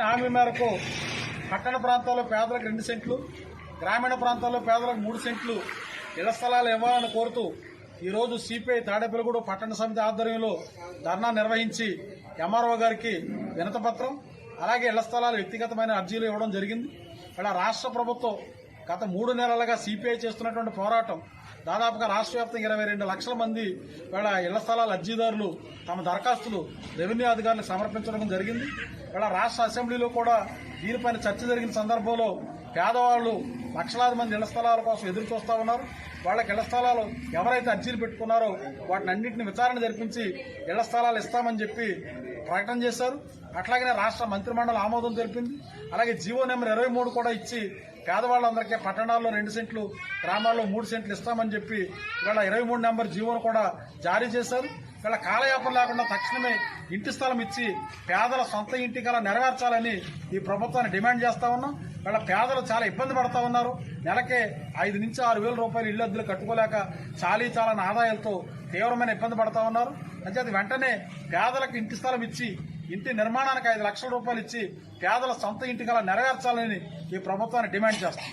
హామీ మేరకు పట్టణ ప్రాంతాల్లో పేదలకు 2 సెంట్లు, గ్రామీణ ప్రాంతాల్లో పేదలకు 3 సెంట్లు ఇళ్ల స్థలాలు ఇవ్వాలని కోరుతూ ఈరోజు సిపిఐ తాడేపల్లిగూడ పట్టణ సమితి ఆధ్వర్యంలో ధర్నా నిర్వహించి ఎంఆర్ఓ గారికి వినతిపత్రం, అలాగే ఇళ్ల స్థలాలు వ్యక్తిగతమైన అర్జీలు ఇవ్వడం జరిగింది. ఇలా రాష్ట్ర ప్రభుత్వం గత 3 నెలలుగా సిపిఐ చేస్తున్నటువంటి పోరాటం దాదాపుగా రాష్ట్ర వ్యాప్తంగా 22 లక్షల మంది వీళ్ళ ఇళ్ల స్థలాల అర్జీదారులు తమ దరఖాస్తులు రెవెన్యూ అధికారులకు సమర్పించడం జరిగింది. వీళ్ళ రాష్ట్ర అసెంబ్లీలో కూడా దీనిపైన చర్చ జరిగిన సందర్భంలో పేదవాళ్లు లక్షలాది మంది ఇళ్ల స్థలాల కోసం ఎదురు చూస్తూ ఉన్నారు. వాళ్ళకి ఇళ్ల స్థలాలు ఎవరైతే అర్జీలు పెట్టుకున్నారో వాటిని అన్నింటినీ విచారణ జరిపించి ఇళ్ల స్థలాలు ఇస్తామని చెప్పి ప్రకటన చేశారు. అట్లాగనే రాష్ట్ర మంత్రిమండలి ఆమోదం తెలిపింది. అలాగే జీవో నెంబర్ 23 కూడా ఇచ్చి పేదవాళ్ళందరికీ పట్టణాల్లో 2 సెంట్లు, గ్రామాల్లో 3 సెంట్లు ఇస్తామని చెప్పి ఇవాళ 23 నెంబర్ జీవోను కూడా జారీ చేశారు. వీళ్ళ కాలయాపన లేకుండా తక్షణమే ఇంటి స్థలం ఇచ్చి పేదల సొంత ఇంటి కల నెరవేర్చాలని ఈ ప్రభుత్వాన్ని డిమాండ్ చేస్తా ఉన్నాం. వీళ్ళ పేదలు చాలా ఇబ్బంది పడతా ఉన్నారు. నెలకే 5 నుంచి 6 వేల రూపాయలు ఇళ్ల అద్దెలు కట్టుకోలేక చాలా ఆదాయాలతో తీవ్రమైన ఇబ్బంది పడతా ఉన్నారు. అంచేత వెంటనే పేదలకు ఇంటి స్థలం ఇచ్చి ఇంటి నిర్మాణానికి 5 లక్షల రూపాయలు ఇచ్చి పేదల సొంత ఇంటి కల నెరవేర్చాలని ఈ ప్రభుత్వాన్ని డిమాండ్ చేస్తాం.